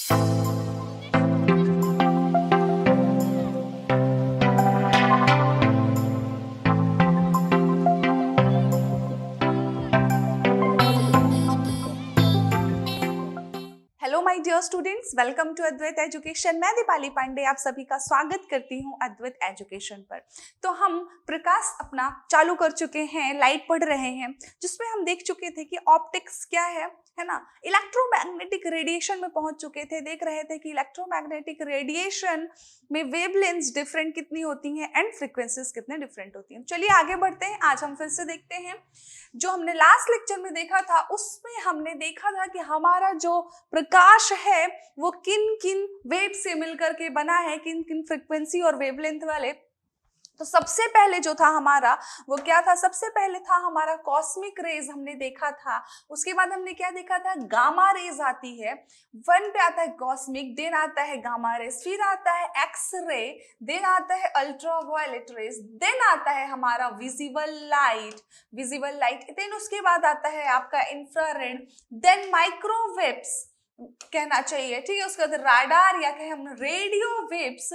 Hello my dear students, welcome to Advait education. मैं दीपाली पांडे आप सभी का स्वागत करती हूं अद्वैत एजुकेशन पर। तो हम प्रकाश अपना चालू कर चुके हैं, लाइट पढ़ रहे हैं, जिसमें हम देख चुके थे कि ऑप्टिक्स क्या है ना। इलेक्ट्रोमैग्नेटिक रेडिएशन में पहुंच चुके थे, देख रहे थे कि इलेक्ट्रोमैग्नेटिक रेडिएशन में वेवलेंथ्स डिफरेंट कितनी होती हैं एंड फ्रीक्वेंसीज कितने डिफरेंट होती हैं। चलिए आगे बढ़ते हैं। आज हम फिर से देखते हैं जो हमने लास्ट लेक्चर में देखा था। उसमें हमने देखा था कि हमारा जो प्रकाश है वो किन किन वेव से मिलकर के बना है, किन किन फ्रीक्वेंसी और वेवलेंथ वाले। तो सबसे पहले जो था हमारा वो क्या था, सबसे पहले था हमारा कॉस्मिक रेज हमने देखा था। उसके बाद हमने क्या देखा था, गामा रेज आती है। वन पे आता है कॉस्मिक, देन आता है गामा रेज, फिर आता है एक्स रे, देन आता है अल्ट्रावायलेट रेज, देन आता है हमारा विजिबल लाइट, देन उसके बाद आता है आपका इंफ्रारेड, देन माइक्रोवेव्स कहना चाहिए, ठीक है। उसके बाद राडार या कहे हम रेडियो वेव्स,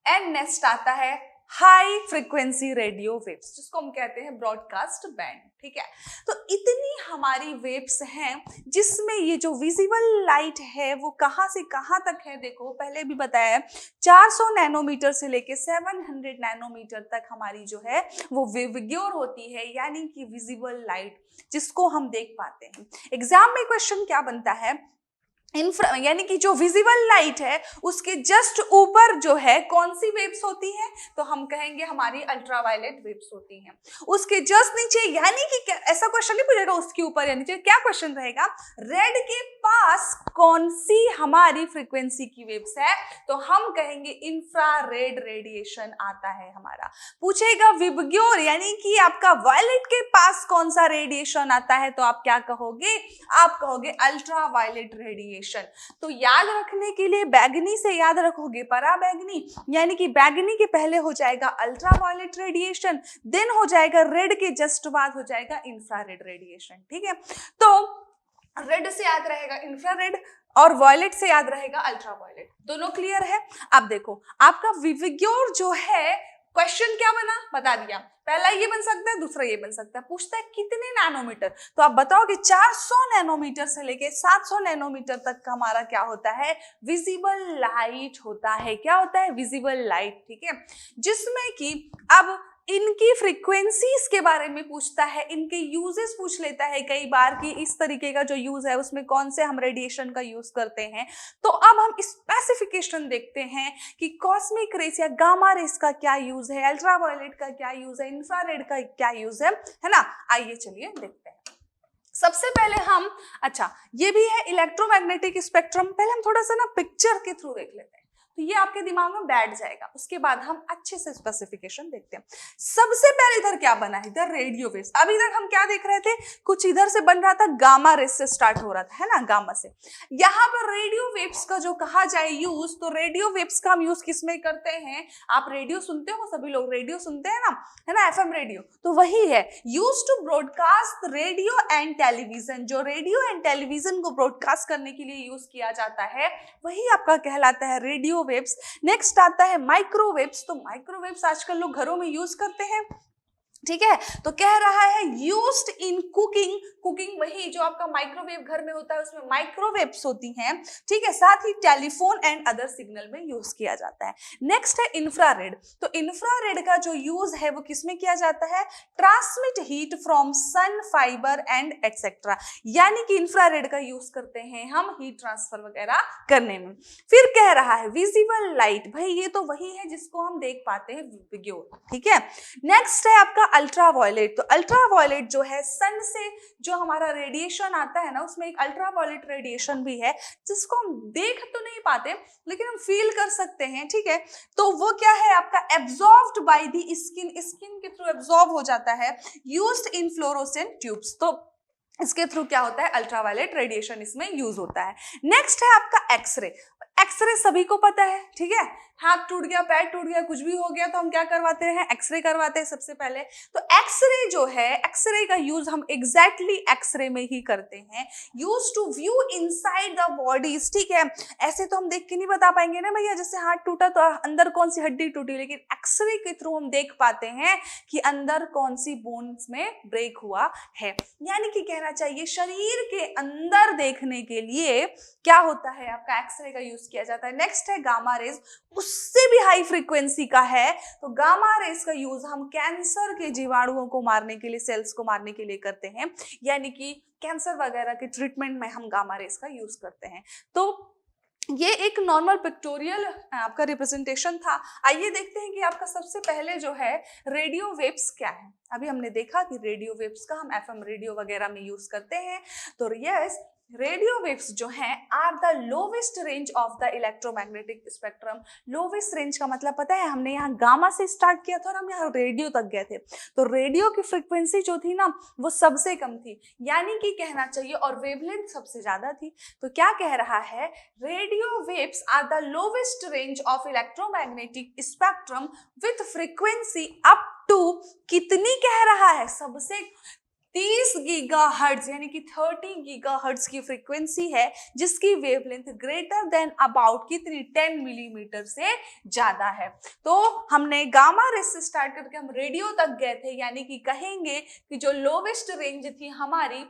एंड नेक्स्ट आता है हाई फ्रीक्वेंसी रेडियो वेव्स, जिसको हम कहते हैं ब्रॉडकास्ट बैंड, ठीक है। तो इतनी हमारी वेव्स हैं, जिसमें ये जो विजिबल लाइट है वो कहां से कहां तक है, देखो पहले भी बताया है 400 नैनोमीटर से लेके 700 नैनोमीटर तक हमारी जो है वो वेवग्योर होती है, यानी कि विजिबल लाइट जिसको हम देख पाते हैं। एग्जाम में क्वेश्चन क्या बनता है, यानी कि जो विजिबल लाइट है उसके जस्ट ऊपर जो है कौन सी वेव्स होती हैं, तो हम कहेंगे हमारी अल्ट्रावायलेट वेव्स होती हैं। उसके जस्ट नीचे, यानी कि ऐसा क्वेश्चन नहीं पूछेगा उसके ऊपर या नीचे, क्या क्वेश्चन रहेगा, रेड के पास कौन सी हमारी फ्रीक्वेंसी की वेव्स है, तो हम कहेंगे इंफ्रारेड रेडिएशन आता है हमारा। पूछेगा विबग्योर यानी कि आपका वायलेट के पास कौन सा रेडिएशन आता है, तो आप क्या कहोगे, आप कहोगे अल्ट्रावायलेट रेडिएशन। तो याद रखने के लिए बैगनी से याद रखोगे पराबैगनी, यानी कि बैगनी के पहले हो जाएगा अल्ट्रावायलेट रेडिएशन, देन हो जाएगा रेड के जस्ट बाद हो जाएगा इंफ्रारेड रेडिएशन, ठीक है। तो रेड से याद रहेगा इंफ्रारेड और वॉयलेट से याद रहेगा अल्ट्रावायलेट। दोनों क्लियर है। अब देखो आपका विबग्योर जो है, क्वेश्चन क्या बना बता दिया, पहला ये बन सकता है, दूसरा ये बन सकता है। पूछता है कितने नैनोमीटर, तो आप बताओ कि 400 नैनोमीटर से लेके 700 नैनोमीटर तक का हमारा क्या होता है, विजिबल लाइट होता है। क्या होता है, विजिबल लाइट, ठीक है। जिसमें कि अब इनकी फ्रीक्वेंसीज के बारे में पूछता है, इनके यूजेस पूछ लेता है कई बार कि इस तरीके का जो यूज है उसमें कौन से हम रेडिएशन का यूज करते हैं। तो अब हम स्पेसिफिकेशन देखते हैं कि कॉस्मिक रेस या गामा रेस का क्या यूज है, अल्ट्रावायलेट का क्या यूज है, इंफ्रारेड का क्या यूज है ना। आइए चलिए देखते हैं। सबसे पहले हम, अच्छा ये भी है इलेक्ट्रोमैग्नेटिक स्पेक्ट्रम, पहले हम थोड़ा सा ना पिक्चर के थ्रू देख लेते हैं, तो ये आपके दिमाग में बैठ जाएगा। उसके बाद हम अच्छे से स्पेसिफिकेशन देखते हैं। सबसे पहले इधर क्या बना है, इधर रेडियो वेव्स। अभी तक हम क्या देख रहे थे, कुछ इधर से बन रहा था, गामा रेस से स्टार्ट हो रहा था, है ना, गामा से। यहाँ पर रेडियो वेव्स का जो कहा जाए यूज, तो रेडियो वेव्स का हम यूज किसमें करते हैं, आप रेडियो सुनते हो, सभी लोग रेडियो सुनते हैं ना, है ना, एफएम रेडियो, तो वही है use to broadcast radio and television. जो रेडियो एंड टेलीविजन को ब्रॉडकास्ट करने के लिए यूज किया जाता है वही आपका कहलाता है रेडियो वेव्स। नेक्स्ट आता है माइक्रोवेव्स। तो माइक्रोवेव्स आजकल लोग घरों में यूज करते हैं, ठीक है। तो कह रहा है यूज्ड इन कुकिंग, कुकिंग वही जो आपका माइक्रोवेव घर में होता है उसमें माइक्रोवेव्स होती हैं, ठीक है। साथ ही टेलीफोन एंड अदर सिग्नल में यूज किया जाता है। नेक्स्ट है इंफ्रारेड। तो इंफ्रारेड का जो यूज है वो किसमें किया जाता है, transmit heat from sun, fibre and etcetera, यानी कि इंफ्रारेड का यूज करते हैं हम हीट ट्रांसफर वगैरह करने में। फिर कह रहा है विजिबल लाइट, भाई ये तो वही है जिसको हम देख पाते हैं विबग्योर, ठीक है। नेक्स्ट है आपका अल्ट्रावायलेट। तो अल्ट्रावायलेट जो है सन से जो हमारा रेडिएशन आता है ना, उसमें एक अल्ट्रावायलेट रेडिएशन भी है जिसको हम देख तो नहीं पाते लेकिन हम फील कर सकते हैं, ठीक है। तो वो क्या है आपका absorbed by the skin, skin के थ्रू एब्जॉर्ब हो जाता है, यूज्ड इन फ्लोरोसेंट ट्यूब्स। तो इसके थ्रू क्या होता है, अल्ट्रावायलेट रेडिएशन इसमें यूज होता है। नेक्स्ट है आपका एक्सरे। एक्सरे सभी को पता है, ठीक है, हाथ टूट गया, पैर टूट गया, कुछ भी हो गया तो हम क्या करवाते हैं, एक्सरे करवाते हैं सबसे पहले। तो एक्सरे जो है, एक्सरे का यूज हम एग्जैक्टली एक्सरे में ही करते हैं, use to view inside the bodies, ठीक है। ऐसे तो हम देख के नहीं बता पाएंगे ना भैया, जैसे हाथ टूटा तो अंदर कौन सी हड्डी टूटी, लेकिन एक्सरे के थ्रू हम देख पाते हैं कि अंदर कौन सी बोन्स में ब्रेक हुआ है। यानी कि कहना चाहिए शरीर के अंदर देखने के लिए क्या होता है, आपका एक्सरे का यूज किया जाता है। नेक्स्ट है गामा रेज, उससे भी हाई फ्रीक्वेंसी का है। तो गामा रेज का यूज हम कैंसर के जीवाणुओं को मारने के लिए, सेल्स को मारने के लिए करते हैं, यानी कि कैंसर वगैरह के ट्रीटमेंट में हम गामा रेज का यूज करते हैं। तो ये एक नॉर्मल पिक्टोरियल आपका रिप्रेजेंटेशन था। आइए देखते हैं कि आपका सबसे पहले जो है रेडियो वेव्स क्या है। अभी हमने देखा कि रेडियो वेव्स का हम एफएम रेडियो वगैरह में यूज करते हैं। तो यस, रेडियो वेव्स जो हैं are the lowest range of the electromagnetic spectrum. Lowest range का मतलब पता है, हमने यहाँ गामा से स्टार्ट किया था और हम यहाँ रेडियो तक गए थे। तो रेडियो की फ्रीक्वेंसी जो थी ना वो सबसे कम थी, यानी कि कहना चाहिए, और वेवलेंथ सबसे ज्यादा थी। तो क्या कह रहा है, radio waves are the lowest range of electromagnetic spectrum with frequency up to, कितनी कह रहा है, सबसे 30 गीगाहर्ट्ज यानी कि 30 गीगाहर्ट्ज की फ्रीक्वेंसी है, जिसकी वेवलेंथ ग्रेटर देन अबाउट कितनी, 10 मिलीमीटर से ज्यादा है। तो हमने गामा रेज से स्टार्ट करके हम रेडियो तक गए थे, यानी कि कहेंगे कि जो लोवेस्ट रेंज थी हमारी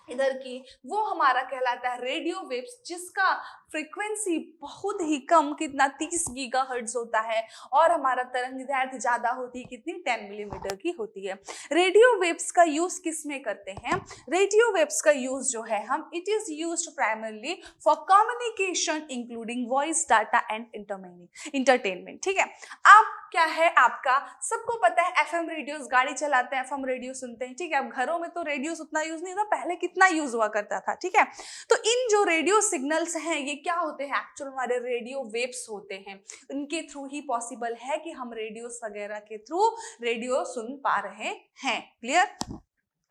इधर की, वो हमारा कहलाता है रेडियो वेव्स, जिसका फ्रीक्वेंसी बहुत ही कम, कितना, 30 गीगाहर्ट्ज होता है, और हमारा तरंगदैर्घ्य ज्यादा होती है, कितनी, 10 मिलीमीटर की होती है। रेडियो वेव्स का यूज किस में करते हैं, रेडियो वेव्स का यूज जो है हम, it is used primarily for communication including voice, data and entertainment, ठीक है। अब क्या है, आपका सबको पता है एफएम रेडियोस, गाड़ी चलाते हैं एफएम रेडियो सुनते हैं, ठीक है। अब घरों में तो रेडियोस उतना यूज नहीं था, पहले कितना यूज हुआ करता था, ठीक है। तो इन जो रेडियो सिग्नल्स हैं ये क्या होते हैं, एक्चुअल हमारे रेडियो वेव्स होते हैं। इनके थ्रू ही पॉसिबल है कि हम रेडियोस वगैरह के थ्रू रेडियो सुन पा रहे हैं। क्लियर।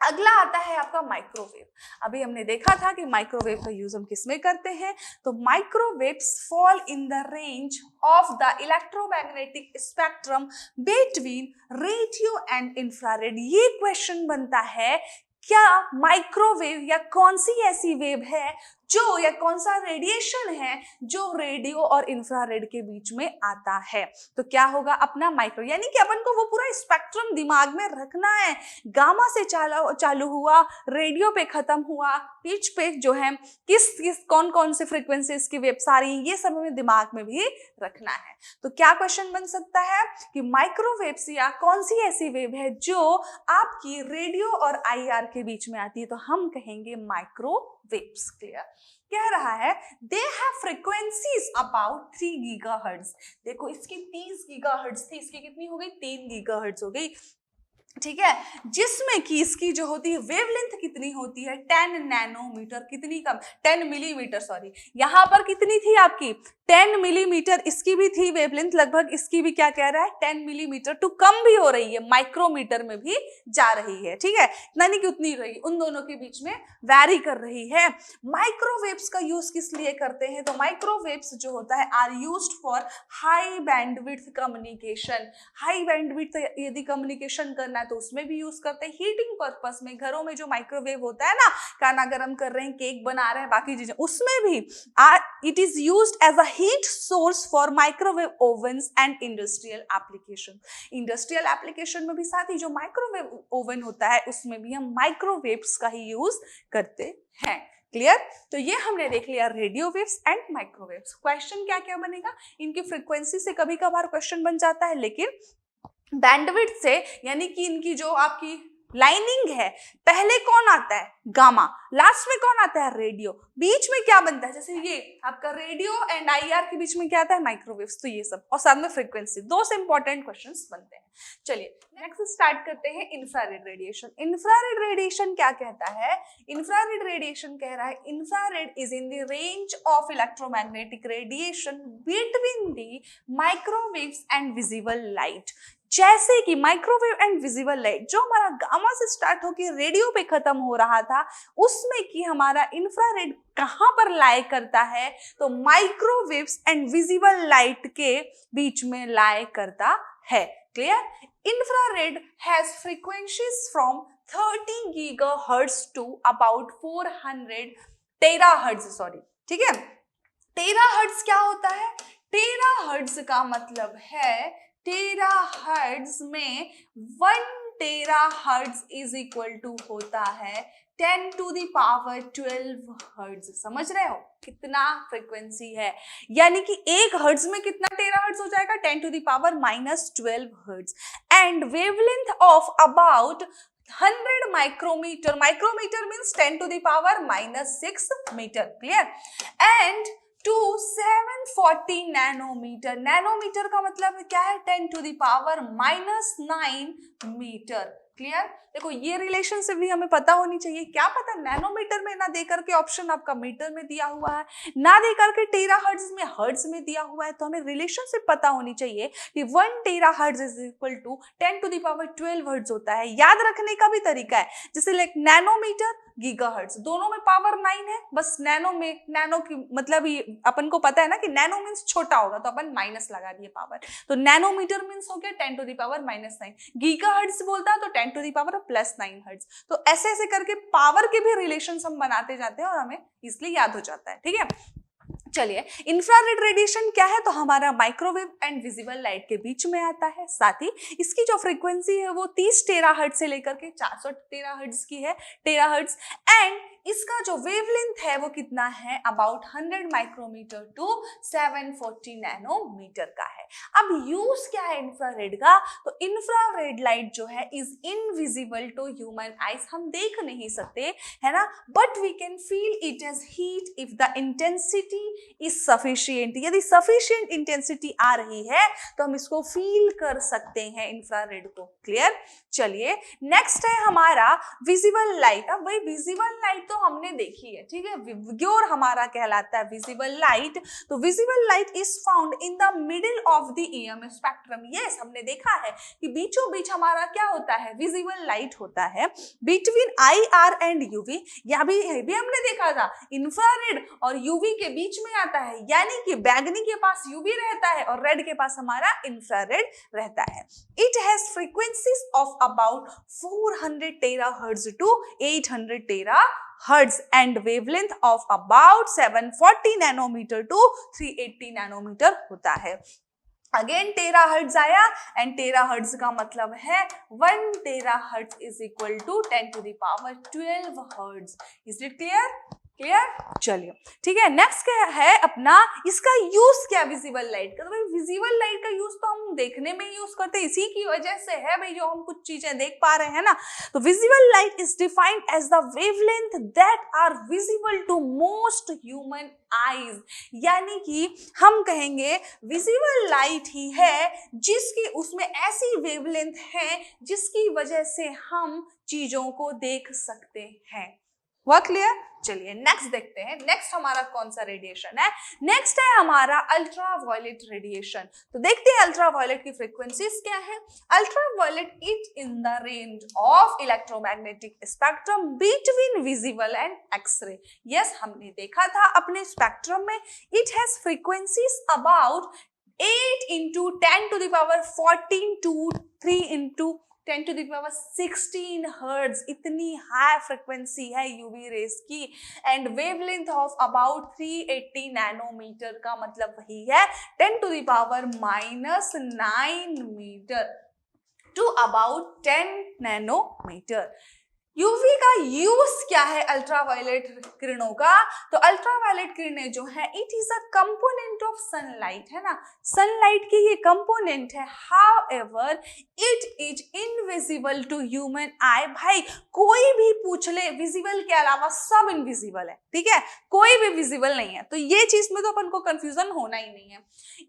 अगला आता है आपका माइक्रोवेव। अभी हमने देखा था कि माइक्रोवेव का यूज हम किस में करते हैं, तो microwaves fall in the range of the electromagnetic spectrum between radio and infrared. ये क्वेश्चन बनता है, क्या माइक्रोवेव या कौन सी ऐसी वेव है जो, या कौन सा रेडिएशन है जो रेडियो और इंफ्रारेड के बीच में आता है। तो क्या होगा अपना माइक्रो, यानी कि अपन को वो पूरा स्पेक्ट्रम दिमाग में रखना है। गामा से चालू हुआ, रेडियो पे खत्म हुआ, पिच पे जो है किस कौन कौन से फ्रीक्वेंसीज की वेव्स आ रही है, ये सब हमें दिमाग में भी रखना है। तो क्या क्वेश्चन बन सकता है कि माइक्रोवेव्स या कौन सी ऐसी वेव है जो आपकी रेडियो और आईआर के बीच में आती है, तो हम कहेंगे माइक्रोवेव्स। क्लियर। कह रहा है they have frequencies about 3 gigahertz. देखो इसकी 30 गीगाहर्ट्ज थी, इसकी कितनी हो गई, 3 गीगाहर्ट्ज हो गई, ठीक है। जिसमें कि इसकी जो होती है वेवलेंथ कितनी होती है, 10 नैनोमीटर, कितनी कम, 10 मिलीमीटर, सॉरी, यहां पर कितनी थी आपकी, 10 मिलीमीटर, इसकी भी थी वेवलेंथ लगभग, इसकी भी क्या कह रहा है, 10 मिलीमीटर टू कम भी हो रही है, माइक्रोमीटर में भी जा रही है, ठीक है, नहीं कि उतनी रही, उन दोनों के बीच में वैरी कर रही है। माइक्रोवेव्स का यूज किस लिए करते हैं, तो माइक्रोवेव्स जो होता है are used for high bandwidth communication. High bandwidth यदि कम्युनिकेशन करना है तो उसमें भी यूज करते हैं। हीटिंग पर्पस में घरों में जो माइक्रोवेव होता है ना, खाना गर्म कर रहे हैं, केक बना रहे हैं, बाकी चीजें, उसमें भी it is used as a heat source for microwave ovens and industrial application. Industrial application में भी साथ ही जो माइक्रोवेव ओवन होता है उसमें भी हम माइक्रोवेव्स का ही यूज करते हैं। क्लियर। तो ये हमने देख लिया radio waves and microwaves. Question क्या क्या बनेगा, इनकी फ्रीक्वेंसी से कभी कभार क्वेश्चन बन जाता है, लेकिन बैंडविड्थ से, यानी कि इनकी जो आपकी लाइनिंग है, पहले कौन आता है, गामा, लास्ट में कौन आता है, रेडियो, बीच में क्या बनता है, जैसे ये आपका रेडियो एंड आईआर के बीच में क्या आता है, माइक्रोवेव्स। तो ये सब, और साथ में फ्रीक्वेंसी, दो से इंपॉर्टेंट क्वेश्चंस बनते हैं। चलिए नेक्स्ट स्टार्ट करते हैं इंफ्रारेड रेडिएशन। इंफ्रारेड रेडिएशन क्या कहता है, इंफ्रारेड रेडिएशन कह रहा है infrared is in the range of electromagnetic radiation between the microwaves and visible light. जैसे कि माइक्रोवेव एंड विजिबल लाइट जो हमारा गामा से स्टार्ट होकर रेडियो पे खत्म हो रहा था, उसमें कि हमारा इंफ्रारेड कहां पर लाई करता है, तो माइक्रोवेव्स एंड विजिबल लाइट के बीच में लाई करता है। Clear? Infrared has frequencies from 30 gigahertz to about 400 terahertz, sorry, ठीक है। टेराहर्ट्ज क्या होता है? टेराहर्ट्ज का मतलब है, टेराहर्ट्ज में 1 टेराहर्ट्ज इज इक्वल टू होता है 10 to the power 12 हर्ट्ज। समझ रहे हो कितना फ्रीक्वेंसी है? यानी कि 1 हर्ट्ज में कितना टेराहर्ट्ज हो जाएगा? 10 to the power -12 hertz. And wavelength of about 100 micrometre, micrometre means 10 to the power -6 metre. Clear? And to 740 nanometre, nanometre का मतलब क्या है? 10 to the power -9 metre. Clear? देखो ये रिलेशनशिप भी हमें पता होनी चाहिए। क्या पता नैनोमीटर में ना दे करके ऑप्शन आपका मीटर में दिया हुआ है, ना दे करके टेराहर्ट्ज में हर्ट्ज में दिया हुआ है, तो हमें रिलेशनशिप पता होनी चाहिए कि 1 terahertz is equal to 10 to the power 12 hertz होता है। याद रखने का भी तरीका है, जैसे लाइक नैनोमीटर, गीगाहर्ट्ज, दोनों में पावर 9 है, बस नैनो में, नैनो की मतलब ही अपन को पता है ना कि नैनो मीन्स छोटा होगा, तो अपन माइनस लगा दिए पावर, तो नैनोमीटर मीन्स हो गया 10 to the power -9। गीगाहर्ट्ज बोलता है तो 10 to the power +9 हर्ट्ज। तो ऐसे ऐसे करके पावर के भी रिलेशन हम बनाते जाते हैं और हमें इसलिए याद हो जाता है। ठीक है, चलिए इंफ्रारेड रेडिएशन क्या है? तो हमारा माइक्रोवेव एंड विजिबल लाइट के बीच में आता है। साथ ही इसकी जो फ्रीक्वेंसी है वो 30 टेराहर्ट्ज से लेकर के 400 टेराहर्ट्ज की है, टेराहर्ट्ज। एंड इसका जो वेवलेंथ है वो कितना है? अबाउट 100 माइक्रोमीटर टू 740 नैनोमीटर का है। अब यूज क्या है इंफ्रारेड का? तो इंफ्रारेड लाइट जो है is invisible to human eyes, हम देख नहीं सकते है ना, but we can feel it as heat if the intensity is sufficient. यदि सफिशिएंट इंटेंसिटी आ रही है तो हम इसको फील कर सकते हैं इंफ्रारेड को। क्लियर? चलिए नेक्स्ट है हमारा विजिबल लाइट। अब भाई विजिबल लाइट तो हमने देखी है, ठीक है, विग्योर हमारा कहलाता है विजिबल लाइट। तो visible light is found in the middle of the EMF spectrum. Yes, हमने देखा है कि बीचों बीच हमारा क्या होता है? विजिबल लाइट होता है बिटवीन IR एंड यूवी। या भी हमने देखा था इंफ्रारेड और यूवी के बीच में आता है, यानी कि बैंगनी के पास यूवी रहता है और रेड के पास हमारा इंफ्रारेड रहता है। It has frequencies of about 400 terahertz to 800 terahertz and wavelength of about 740 nanometre to 380 nanometre होता है। अगेन टेराहर्ट्ज आया एंड टेराहर्ट्ज का मतलब है 1 terahertz is equal to 10 to the power 12 hertz. Is it clear? Clear? चलिए ठीक है, next क्या है अपना, इसका यूज क्या विजिबल लाइट का? तो भाई विजिबल लाइट का यूज तो हम देखने में यूज करते हैं, इसी की वजह से है भाई जो हम कुछ चीजें देख पा रहे हैं ना। तो visible light is defined as the wavelength that are visible to most human eyes. यानी कि हम कहेंगे विजिबल लाइट ही है जिसकी उसमें ऐसी वेवलेंथ है जिसकी वजह से हम चीजों को देख सकते हैं। हुआ क्लियर? चलिए नेक्स्ट देखते हैं, नेक्स्ट हमारा कौन सा रेडिएशन है? नेक्स्ट है हमारा अल्ट्रावायलेट रेडिएशन। तो देखते हैं अल्ट्रावायलेट की फ्रीक्वेंसीज क्या है। Ultraviolet it in the range of electromagnetic spectrum between visible and X-ray. Yes, हमने देखा था अपने स्पेक्ट्रम में it has frequencies about 8 into 10 to the power 14 to 3 into 10 to the power 16 hertz, इतनी हाई फ्रिक्वेंसी है UV rays की। And wavelength of about 380 nanometre का मतलब वही है 10 to the power -9 metre to about 10 nanometre. UV का use क्या है अल्ट्रावायलेट किरणों का? तो अल्ट्रावायलेट किरणें जो है it is a component of sunlight, है ना, सनलाइट की ये कंपोनेंट है। However it is invisible to human eye. भाई कोई भी पूछ ले, विजिबल के अलावा सब इनविजिबल है, ठीक है, कोई भी विजिबल नहीं है, तो ये चीज में तो अपन को कंफ्यूजन होना ही नहीं है।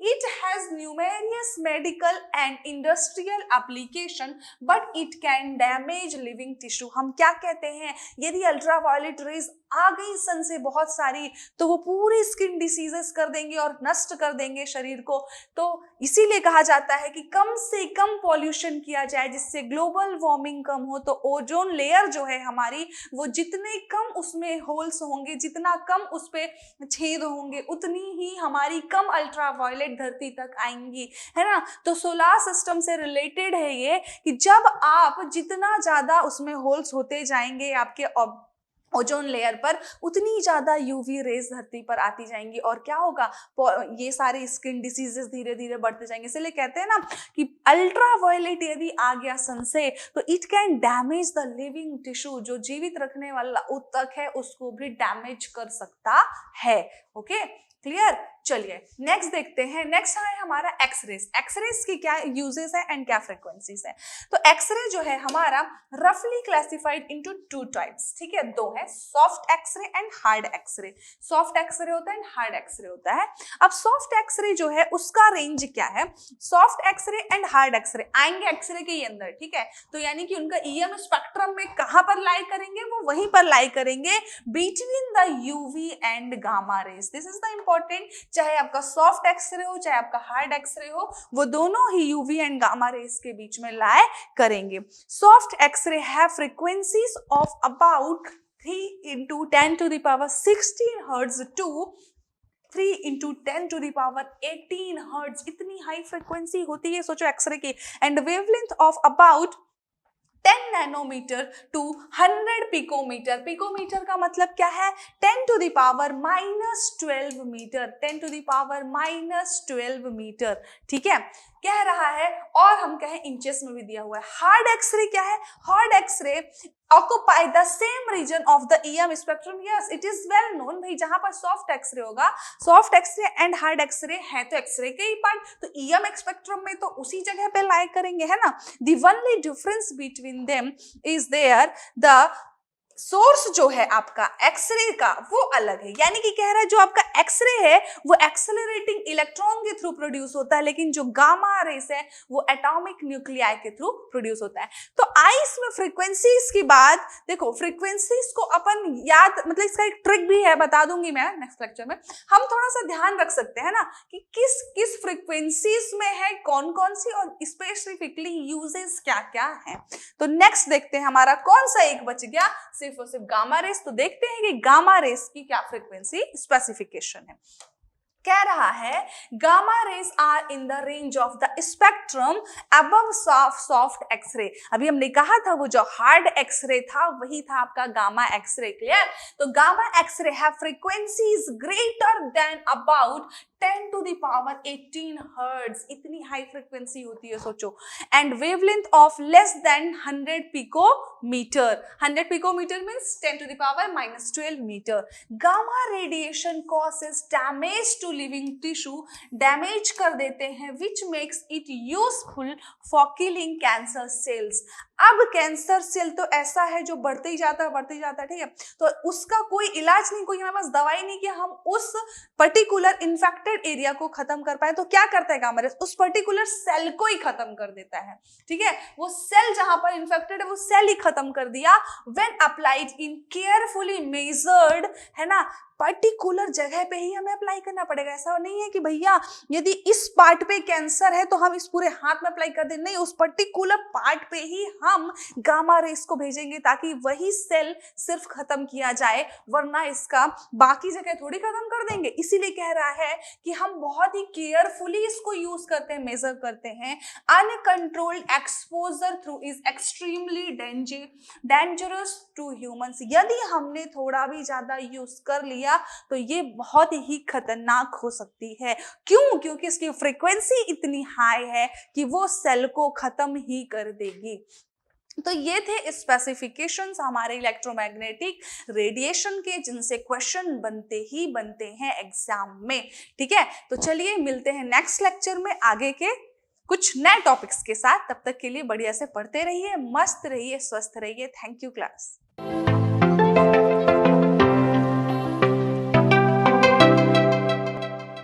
It has numerous medical and industrial application but it can damage living tissue. हम क्या कहते हैं, यदि अल्ट्रावायलेट रेज आ गई सन से बहुत सारी, तो वो पूरी स्किन डिसीजेस कर देंगे और नष्ट कर देंगे शरीर को। तो इसीलिए कहा जाता है कि कम से कम पॉल्यूशन किया जाए जिससे ग्लोबल वार्मिंग कम हो। तो ओजोन लेयर जो है हमारी, वो जितने कम उसमें होल्स होंगे, जितना कम उस पे छेद होंगे, उतनी ही हमारी कम अल्ट्रावायलेट धरती तक आएंगी, है ना। तो सोलार सिस्टम से रिलेटेड है ये कि जब आप जितना ज्यादा उसमें होल्स होते जाएंगे आपके ओजोन लेयर पर, उतनी ज्यादा यूवी रेज धरती पर आती जाएंगी और क्या होगा, ये सारे स्किन डिसीजेस धीरे धीरे बढ़ते जाएंगे। इसलिए कहते हैं ना कि अल्ट्रावायलेट यदि आ गया सन से तो it can damage the living tissue, जो जीवित रखने वाला ऊतक है उसको भी डैमेज कर सकता है। Okay, clear. चलिए नेक्स्ट देखते हैं। नेक्स्ट है हमारा एक्सरेज। एक्सरेज की क्या यूजेस है एंड क्या फ्रीक्वेंसीज है। तो एक्सरे जो है हमारा रफली क्लासिफाइड इनटू टू टाइप्स, ठीक है, दो है, soft X-ray and hard X-ray. Soft X-ray होता है एंड हार्ड एक्सरे होता है। अब सॉफ्ट एक्सरे जो है उसका रेंज क्या है, soft X-ray and hard X-ray आएंगे एक्सरे के अंदर, ठीक है। तो यानी कि उनका ईएम स्पेक्ट्रम में कहां पर लाई करेंगे, वो वहीं पर लाई करेंगे between the UV and gamma raise. This is the important, चाहे आपका सॉफ्ट एक्सरे हो चाहे आपका हार्ड एक्सरे हो, वो दोनों ही यूवी एंड गामा रेज के बीच में लाए करेंगे। Soft X-ray have frequencies of about 3 into 10 to the power 16 hertz to 3 into 10 to the power 18 hertz, इतनी हाई फ्रीक्वेंसी होती है सोचो एक्सरे की। And wavelength of about 10 nanometre to 100 picometre. Picometre का मतलब क्या है, 10 to the power -12 metre, 10 to the power -12 metre, ठीक है, कह रहा है। और हम कहें इंचेस में भी दिया हुआ है। हार्ड एक्सरे क्या है, hard X-ray occupy the same region of the EM spectrum. Yes, it is well known भाई, जहां पर सॉफ्ट एक्सरे होगा, soft X-ray and hard X-ray है तो एक्सरे के ही पार्ट, तो ईएम स्पेक्ट्रम में तो उसी जगह पे लाई करेंगे, है ना। The only difference between them is there the source जो है आपका एक्सरे का वो अलग है। यानी कि कह रहा है जो आपका एक्सरे है वो एक्सेलरेटिंग इलेक्ट्रॉन के थ्रू प्रोड्यूस होता है, लेकिन जो गामा रेस है वो एटॉमिक न्यूक्लियाई के थ्रू प्रोड्यूस होता है। तो आई इसमें फ्रीक्वेंसीज की बात देखो, फ्रीक्वेंसीज को अपन याद, मतलब इसका एक ट्रिक भी है, बता दूंगी मैं नेक्स्ट लेक्चर में। हम थोड़ा सा ध्यान रख सकते हैं ना कि किस किस फ्रीक्वेंसीज में है कौन कौन सी, और स्पेसिफिकली यूजेस क्या क्या है। तो नेक्स्ट देखते हैं हमारा कौन सा एक बच गया, सिर्फ और सिर्फ गामा रेस। तो देखते हैं कि गामा रेस की क्या फ्रीक्वेंसी स्पेसिफिकेशन है। कह रहा है gamma rays are in the range of the spectrum above soft X-ray. अभी हमने कहा था वो जो हार्ड एक्सरे था वही था आपका गामा एक्सरे, क्लियर। तो gamma X-ray have frequencies greater than about 10 to the power 18 hertz, इतनी हाई फ्रीक्वेंसी होती है सोचो। And wavelength of less than 100 picometre, 100 picometre means 10 to the power -12 metre. Gamma radiation causes damage to living tissue, damage कर देते हैं, which makes it useful for killing cancer cells. अब cancer cell तो ऐसा है जो बढ़ते ही जाता है, ठीक है, तो उसका कोई इलाज नहीं, कोई हमारे पास दवाई नहीं कि हम उस पर्टिकुलर इन्फेक्टेड एरिया को खत्म कर पाए। तो क्या करता है गामा रेस, उस पर्टिकुलर सेल को ही खत्म कर देता है, ठीक है। वो सेल जहां पर इन्फेक्टेड है वो सेल ही खत्म कर दिया। When applied in carefully measured, है ना, पर्टिकुलर जगह पे ही हमें अप्लाई करना पड़ेगा। ऐसा नहीं है कि भैया यदि इस पार्ट पे कैंसर है तो हम इस पूरे हाथ में अप्लाई कर दें, नहीं, उस पर्टिकुलर पार्ट पे ही हम गामा रेस को भेजेंगे ताकि वही सेल सिर्फ खत्म किया जाए, वरना इसका बाकी जगह थोड़ी खत्म कर देंगे। इसीलिए कह रहा है कि हम बहुत ही केयरफुली इसको यूज करते हैं, मेजर करते हैं। Uncontrolled exposure through is extremely dangerous to humans. यदि हमने थोड़ा भी ज्यादा यूज कर लिया तो ये बहुत ही खतरनाक हो सकती है। क्यों? क्योंकि इसकी फ्रीक्वेंसी इतनी हाई है कि वो सेल को खत्म ही कर देगी। तो ये थे स्पेसिफिकेशंस हमारे इलेक्ट्रोमैग्नेटिक रेडिएशन के, जिनसे क्वेश्चन बनते हैं एग्जाम में, ठीक है। तो चलिए मिलते हैं नेक्स्ट लेक्चर में आगे के कुछ नए टॉपिक्स के साथ। तब तक के लिए बढ़िया से पढ़ते रहिए, मस्त रहिए, स्वस्थ रहिए। Thank you class.